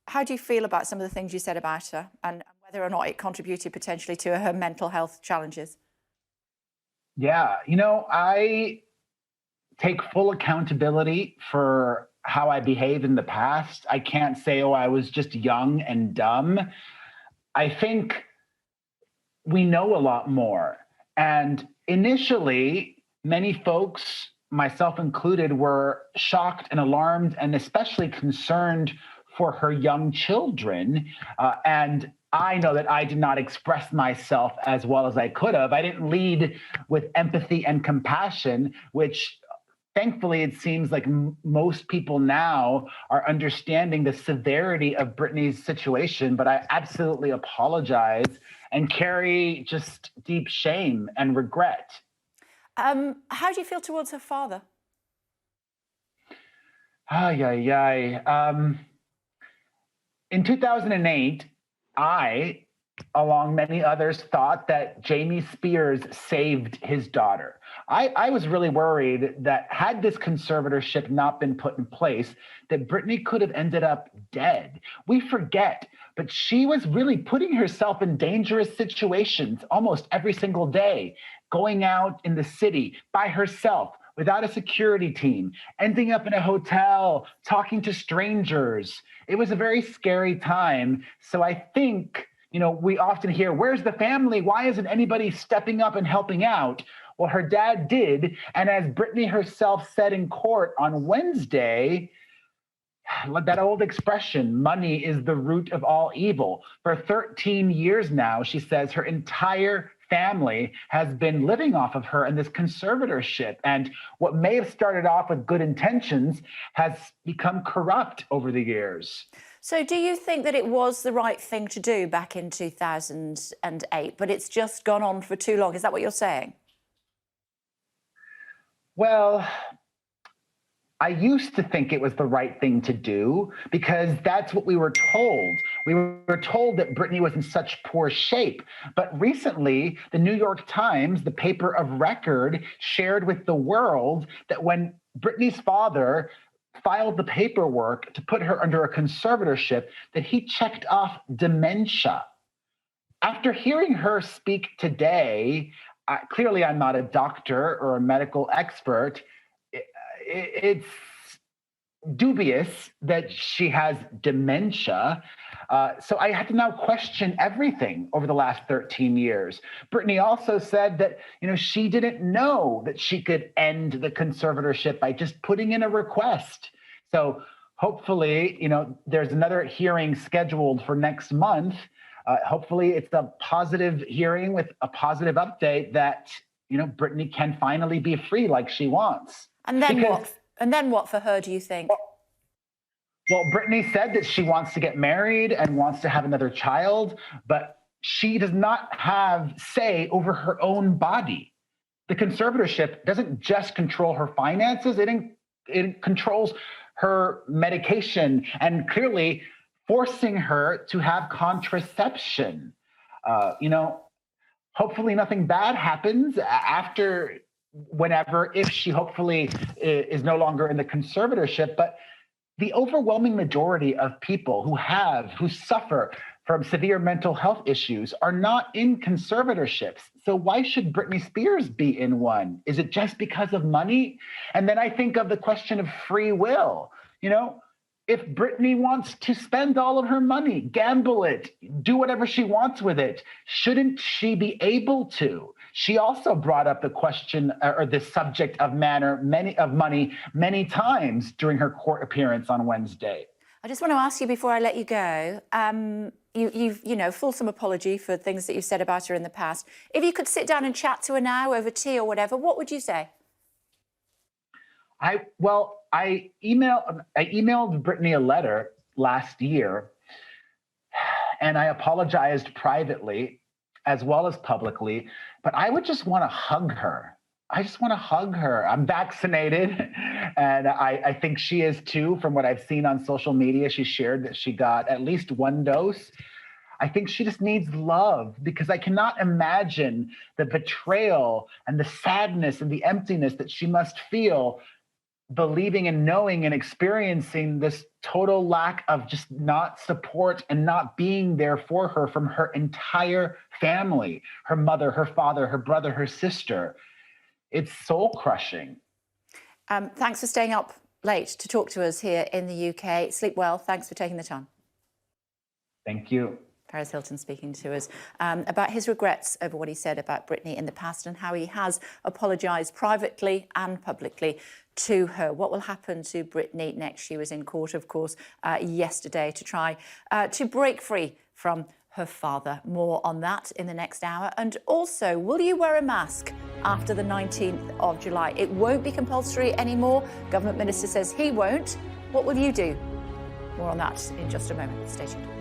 how do you feel about some of the things you said about her and whether or not it contributed potentially to her mental health challenges? Yeah, I take full accountability for how I behaved in the past. I can't say, oh, I was just young and dumb. I think we know a lot more. And initially, many folks, myself included, were shocked and alarmed and especially concerned for her young children. And I know that I did not express myself as well as I could have. I didn't lead with empathy and compassion, which thankfully it seems like most people now are understanding the severity of Britney's situation. But I absolutely apologize and carry just deep shame and regret. How do you feel towards her father? In 2008, I, along many others, thought that Jamie Spears saved his daughter. I was really worried that had this conservatorship not been put in place, that Britney could have ended up dead. We forget, but she was really putting herself in dangerous situations almost every single day, going out in the city by herself, without a security team, ending up in a hotel, talking to strangers. It was a very scary time. So I think, we often hear, where's the family? Why isn't anybody stepping up and helping out? Well, her dad did. And as Britney herself said in court on Wednesday, that old expression, money is the root of all evil. For 13 years now, she says her entire family has been living off of her in this conservatorship. And what may have started off with good intentions has become corrupt over the years. So do you think that it was the right thing to do back in 2008, but it's just gone on for too long? Is that what you're saying? Well, I used to think it was the right thing to do because that's what we were told. We were told that Britney was in such poor shape. But recently, the New York Times, the paper of record, shared with the world that when Britney's father filed the paperwork to put her under a conservatorship, that he checked off dementia. After hearing her speak today, clearly I'm not a doctor or a medical expert. It's dubious that she has dementia. So I had to now question everything over the last 13 years. Britney also said that, she didn't know that she could end the conservatorship by just putting in a request. So hopefully, there's another hearing scheduled for next month. Hopefully it's a positive hearing with a positive update that, Britney can finally be free like she wants. And then what? And then what for her, do you think? Well, Britney said that she wants to get married and wants to have another child, but she does not have say over her own body. The conservatorship doesn't just control her finances, it controls her medication and clearly forcing her to have contraception. Hopefully nothing bad happens after whenever, if she hopefully is no longer in the conservatorship. But the overwhelming majority of people who suffer from severe mental health issues are not in conservatorships. So why should Britney Spears be in one? Is it just because of money? And then I think of the question of free will. If Britney wants to spend all of her money, gamble it, do whatever she wants with it, shouldn't she be able to? She also brought up the question or the subject of money many times during her court appearance on Wednesday. I just want to ask you before I let you go, you've fulsome apology for things that you've said about her in the past. If you could sit down and chat to her now over tea or whatever, what would you say? I emailed Britney a letter last year, and I apologized privately as well as publicly, but I would just want to hug her I just want to hug her. I'm vaccinated, and I think she is too. From what I've seen on social media, she shared that she got at least 1 dose. I think she just needs love, because I cannot imagine the betrayal and the sadness and the emptiness that she must feel, believing and knowing and experiencing this total lack of just not support and not being there for her from her entire family, her mother, her father, her brother, her sister. It's soul crushing. Thanks for staying up late to talk to us here in the UK. Sleep well. Thanks for taking the time. Thank you. Paris Hilton speaking to us about his regrets over what he said about Britney in the past and how he has apologised privately and publicly to her. What will happen to Britney next? She was in court, of course, yesterday to try to break free from her father. More on that in the next hour. And also, will you wear a mask after the 19th of July? It won't be compulsory anymore. Government minister says he won't. What will you do? More on that in just a moment. Stay tuned.